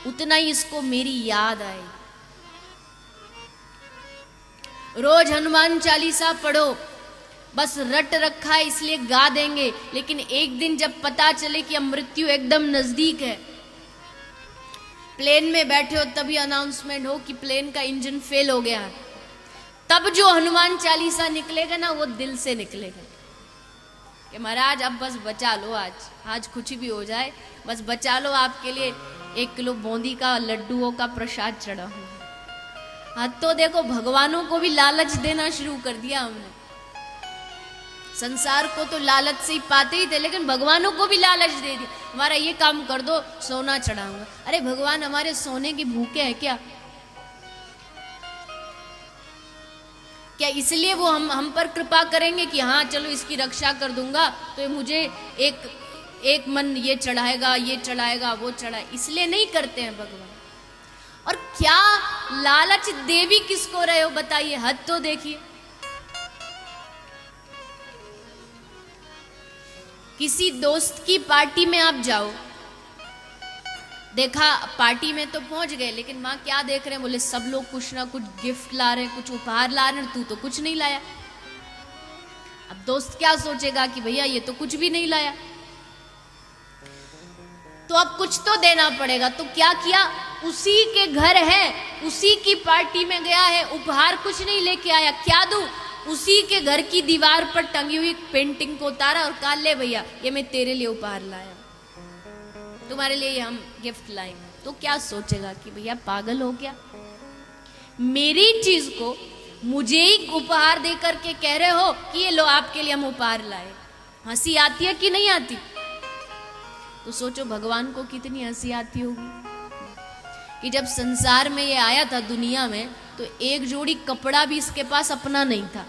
उतना ही इसको मेरी याद आएगी। रोज हनुमान चालीसा पढ़ो, बस रट रखा है इसलिए गा देंगे, लेकिन एक दिन जब पता चले कि अब मृत्यु एकदम नजदीक है, प्लेन में बैठे हो तभी अनाउंसमेंट हो कि प्लेन का इंजन फेल हो गया, तब जो हनुमान चालीसा निकलेगा ना वो दिल से निकलेगा कि महाराज अब बस बचा लो, आज कुछ भी हो जाए बस बचा लो, आपके लिए 1 किलो बूंदी का लड्डुओं का प्रसाद चढ़ा हूं। हाँ तो देखो, भगवानों को भी लालच देना शुरू कर दिया हमने। संसार को तो लालच से ही पाते ही थे, लेकिन भगवानों को भी लालच दे दी, हमारा ये काम कर दो सोना चढ़ाऊंगा। अरे भगवान हमारे सोने की भूखे हैं क्या? क्या इसलिए वो हम पर कृपा करेंगे कि हाँ चलो इसकी रक्षा कर दूंगा तो मुझे एक मन ये चढ़ाएगा, ये चढ़ाएगा, वो चढ़ाए, इसलिए नहीं करते हैं भगवान। और क्या लालच देवी किसको रहे हो बताइए, हद तो देखिए। किसी दोस्त की पार्टी में आप जाओ, देखा पार्टी में तो पहुंच गए, लेकिन माँ क्या देख रहे हैं, बोले सब लोग कुछ ना कुछ गिफ्ट ला रहे हैं, कुछ उपहार ला रहे हैं, तू तो कुछ नहीं लाया। अब दोस्त क्या सोचेगा कि भैया ये तो कुछ भी नहीं लाया, तो अब कुछ तो देना पड़ेगा। तो क्या किया, उसी के घर है, उसी की पार्टी में गया है, उपहार कुछ नहीं लेके आया, क्या दूं, उसी के घर की दीवार पर टंगी हुई पेंटिंग को उतारा और कहा ले भैया ये मैं तेरे लिए उपहार लाया, तुम्हारे लिए हम गिफ्ट लाएंगे। तो क्या सोचेगा कि भैया पागल हो गया, मेरी चीज को मुझे ही उपहार दे करके कह रहे हो कि ये लो आपके लिए हम उपहार लाए। हंसी आती है कि नहीं आती? तो सोचो भगवान को कितनी हंसी आती होगी कि जब संसार में ये आया था दुनिया में, तो एक जोड़ी कपड़ा भी इसके पास अपना नहीं था,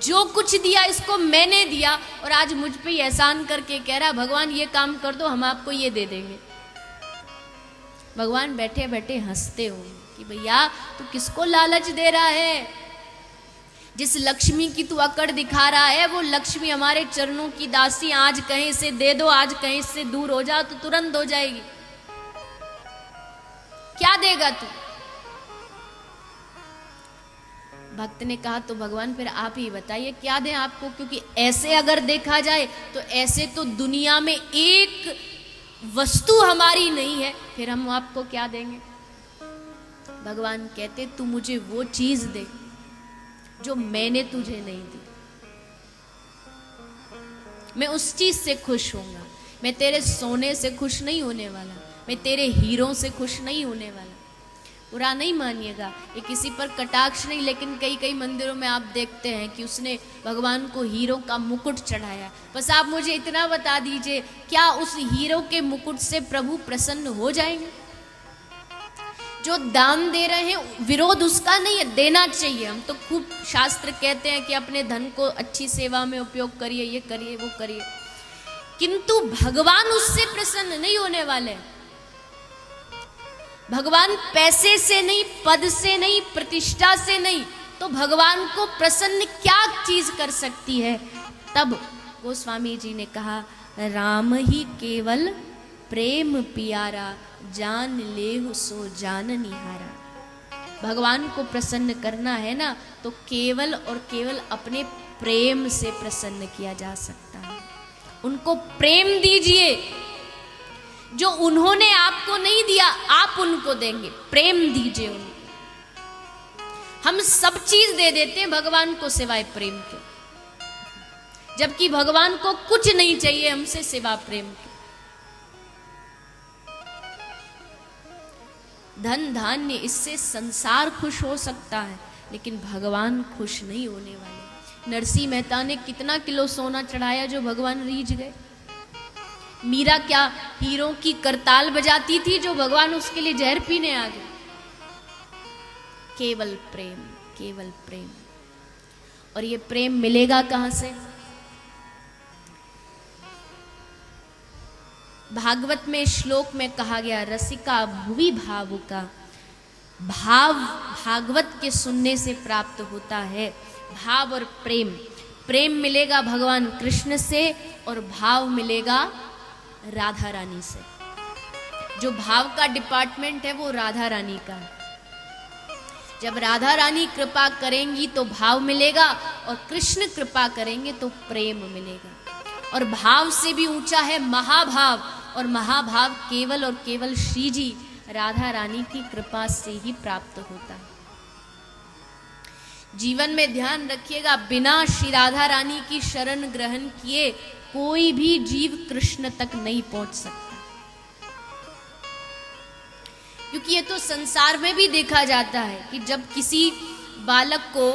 जो कुछ दिया इसको मैंने दिया, और आज मुझ पे एहसान करके कह रहा भगवान ये काम कर दो हम आपको ये दे देंगे। भगवान बैठे बैठे हंसते हो कि भैया तू किसको लालच दे रहा है, जिस लक्ष्मी की तू अकड़ दिखा रहा है वो लक्ष्मी हमारे चरणों की दासी, आज कहीं से दे दो, आज कहीं से दूर हो जाओ तो तुरंत हो जाएगी। क्या देगा तू? भक्त ने कहा तो भगवान फिर आप ही बताइए क्या दें आपको, क्योंकि ऐसे अगर देखा जाए तो ऐसे तो दुनिया में एक वस्तु हमारी नहीं है, फिर हम आपको क्या देंगे? भगवान कहते तू मुझे वो चीज दे जो मैंने तुझे नहीं दी, मैं उस चीज से खुश होऊंगा। मैं तेरे सोने से खुश नहीं होने वाला, मैं तेरे हीरों से खुश नहीं होने वाला। बुरा नहीं मानिएगा, ये किसी पर कटाक्ष नहीं, लेकिन कई कई मंदिरों में आप देखते हैं कि उसने भगवान को हीरो का मुकुट चढ़ाया। बस आप मुझे इतना बता दीजिए, क्या उस हीरो के मुकुट से प्रभु प्रसन्न हो जाएंगे? जो दान दे रहे हैं विरोध उसका नहीं है, देना चाहिए। हम तो खूब शास्त्र कहते हैं कि अपने धन को अच्छी सेवा में उपयोग करिए, ये करिए, वो करिए, किंतु भगवान उससे प्रसन्न नहीं होने वाले। भगवान पैसे से नहीं, पद से नहीं, प्रतिष्ठा से नहीं, तो भगवान को प्रसन्न क्या चीज कर सकती है? तब गोस्वामी जी ने कहा राम ही केवल प्रेम पियारा, जान लेहु सो जान निहारा। भगवान को प्रसन्न करना है ना, तो केवल और केवल अपने प्रेम से प्रसन्न किया जा सकता है। उनको प्रेम दीजिए, जो उन्होंने आपको नहीं दिया आप उनको देंगे, प्रेम दीजिए उनको। हम सब चीज दे देते हैं भगवान को सिवाय प्रेम के, जबकि भगवान को कुछ नहीं चाहिए हमसे सिवा प्रेम के। धन धान्य इससे संसार खुश हो सकता है, लेकिन भगवान खुश नहीं होने वाले। नरसिंह मेहता ने कितना किलो सोना चढ़ाया जो भगवान रीझ गए। मीरा क्या हीरों की करताल बजाती थी जो भगवान उसके लिए जहर पीने आ गए। केवल प्रेम, केवल प्रेम। और ये प्रेम मिलेगा कहां से? भागवत में श्लोक में कहा गया रसिका भुवि भावुका। भाव भागवत के सुनने से प्राप्त होता है। भाव और प्रेम, प्रेम मिलेगा भगवान कृष्ण से और भाव मिलेगा राधा रानी से। जो भाव का डिपार्टमेंट है वो राधा रानी का है। जब राधा रानी कृपा करेंगी तो भाव मिलेगा, और कृष्ण कृपा करेंगे तो प्रेम मिलेगा। और भाव से भी ऊंचा है महाभाव, और महाभाव केवल और केवल श्री जी राधा रानी की कृपा से ही प्राप्त होता है। जीवन में ध्यान रखिएगा, बिना श्री राधा रानी की शरण ग्रहण किए कोई भी जीव कृष्ण तक नहीं पहुंच सकता। क्योंकि ये तो संसार में भी देखा जाता है कि जब किसी बालक को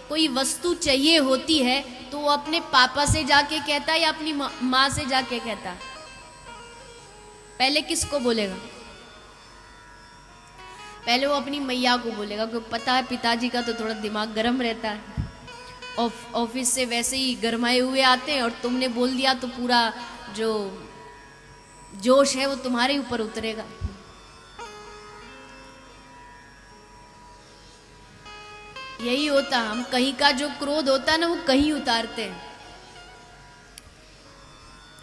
कोई वस्तु चाहिए होती है तो वो अपने पापा से जाके कहता है या अपनी माँ से जाके कहता है? पहले किसको बोलेगा? पहले वो अपनी मैया को बोलेगा, क्योंकि पता है पिताजी का तो थोड़ा दिमाग गर्म रहता है। ऑफिस से वैसे ही गरमाए हुए आते हैं, और तुमने बोल दिया तो पूरा जो जोश है वो तुम्हारे ऊपर उतरेगा। यही होता, हम कहीं का जो क्रोध होता है ना वो कहीं उतारते हैं।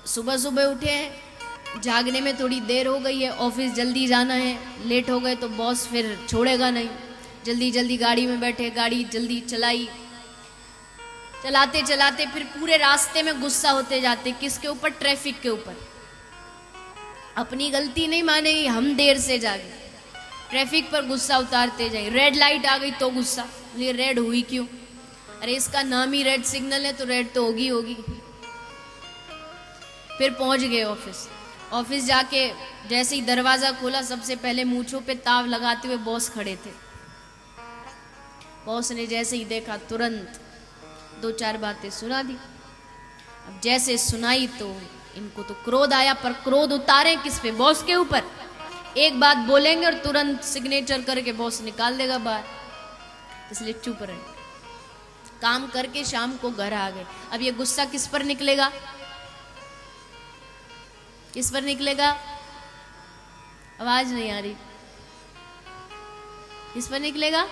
सुबह सुबह उठे हैं, जागने में थोड़ी देर हो गई है, ऑफिस जल्दी जाना है, लेट हो गए तो बॉस फिर छोड़ेगा नहीं, जल्दी जल्दी गाड़ी में बैठे, गाड़ी जल्दी चलाई, चलाते चलाते फिर पूरे रास्ते में गुस्सा होते जाते। किसके ऊपर? ट्रैफिक के ऊपर। अपनी गलती नहीं मानेगी, हम देर से जागे, ट्रैफिक पर गुस्सा उतारते जाए। रेड लाइट आ गई तो गुस्सा, ये रेड हुई क्यों? अरे इसका नाम ही रेड सिग्नल है तो रेड तो होगी होगी। फिर पहुंच गए ऑफिस। ऑफिस जाके जैसे ही दरवाजा खोला, सबसे पहले मूंछों पे ताव लगाते हुए बॉस खड़े थे। बॉस ने जैसे ही देखा तुरंत दो चार बातें सुना दी। अब जैसे सुनाई तो इनको तो क्रोध आया, पर क्रोध उतारे किस पे? बॉस के ऊपर। एक बात बोलेंगे और तुरंत सिग्नेचर करके बॉस निकाल देगा बाहर, इसलिए चुप रहे। काम करके शाम को घर आ गए। अब ये गुस्सा किस पर निकलेगा? किस पर निकलेगा? आवाज नहीं आ रही। किस पर निकलेगा?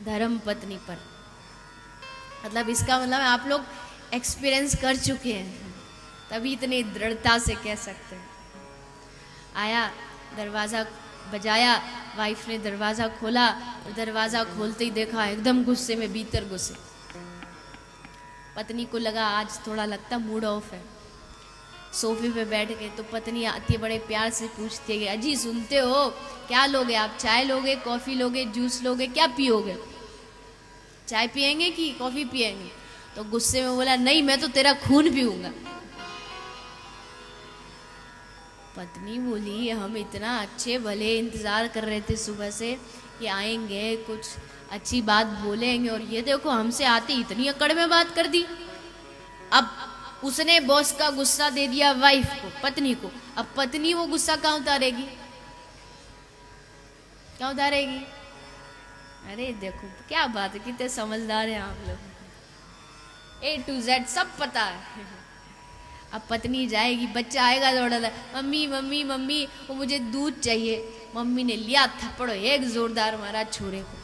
धर्म पत्नी पर। मतलब इसका मतलब आप लोग एक्सपीरियंस कर चुके हैं, तभी इतनी दृढ़ता से कह सकते हैं। आया, दरवाजा बजाया, वाइफ ने दरवाजा खोला, और दरवाजा खोलते ही देखा एकदम गुस्से में भीतर घुसे। पत्नी को लगा आज थोड़ा लगता मूड ऑफ है। सोफे पे बैठ गए तो पत्नी आती है, बड़े प्यार से पूछती है, अजी सुनते हो, क्या लोगे आप? चाय लोगे, कॉफी लोगे, जूस लोगे, क्या पियोगे? चाय पियेंगे कि कॉफी पियेंगे? तो गुस्से में बोला, नहीं मैं तो तेरा खून पीऊंगा। पत्नी बोली, हम इतना अच्छे भले इंतजार कर रहे थे सुबह से कि आएंगे, कुछ अच्छी बात बोलेंगे, और ये देखो हमसे आते इतनी अकड़ में बात कर दी। अब उसने बॉस का गुस्सा दे दिया वाइफ को, पत्नी को। अब पत्नी वो गुस्सा कहाँ उतारेगी? क्या उतारेगी? अरे देखो क्या बात है, कितने समझदार हैं आप लोग। A to Z सब पता है। अब पत्नी जाएगी, बच्चा आएगा दौड़ा, मम्मी मम्मी मम्मी वो मुझे दूध चाहिए। मम्मी ने लिया थप्पड़, एक जोरदार मारा छोरे को।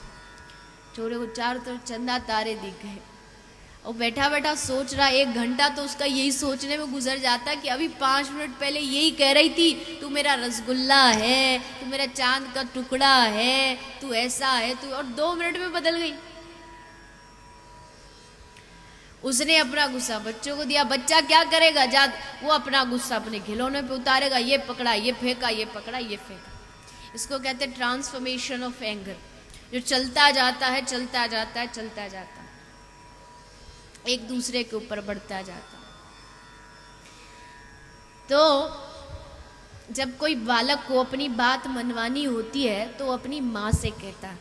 छोरे को चारों तरफ चंदा तारे दिख गए। और बैठा बैठा सोच रहा, 1 घंटा तो उसका यही सोचने में गुजर जाता कि अभी 5 मिनट पहले यही कह रही थी, तू मेरा रसगुल्ला है, तू मेरा चांद का टुकड़ा है, तू ऐसा है तू, और 2 मिनट में बदल गई। उसने अपना गुस्सा बच्चों को दिया। बच्चा क्या करेगा? वो अपना गुस्सा अपने खिलौने पे उतारेगा, ये पकड़ा, ये फेंका, ये पकड़ा, ये फेंका। इसको कहते हैं ट्रांसफॉर्मेशन ऑफ एंगर, जो चलता जाता है, चलता जाता है, चलता जाता है, एक दूसरे के ऊपर बढ़ता जाता है। तो जब कोई बालक को अपनी बात मनवानी होती है तो अपनी माँ से कहता है।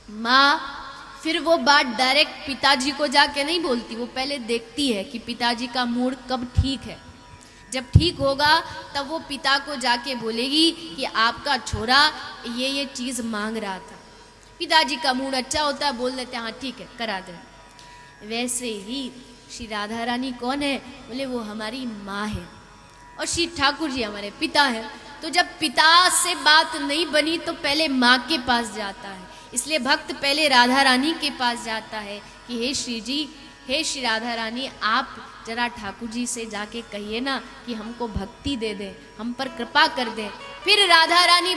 माँ फिर वो बात डायरेक्ट पिताजी को जाके नहीं बोलती, वो पहले देखती है कि पिताजी का मूड कब ठीक है। जब ठीक होगा तब वो पिता को जाके बोलेगी कि आपका छोरा ये चीज़ मांग रहा था। पिताजी का मूड अच्छा होता है, बोल देते हैं हाँ ठीक है करा दे। वैसे ही श्री राधा रानी कौन है? बोले वो हमारी माँ है, और श्री ठाकुर जी हमारे पिता है। तो जब पिता से बात नहीं बनी तो पहले माँ के पास जाता है। इसलिए भक्त पहले राधा रानी के पास जाता है कि हे श्री जी हे श्री राधा रानी, आप जरा ठाकुर जी से जाके कहिए ना कि हमको भक्ति दे दे, हम पर कृपा कर दे। फिर राधा रानी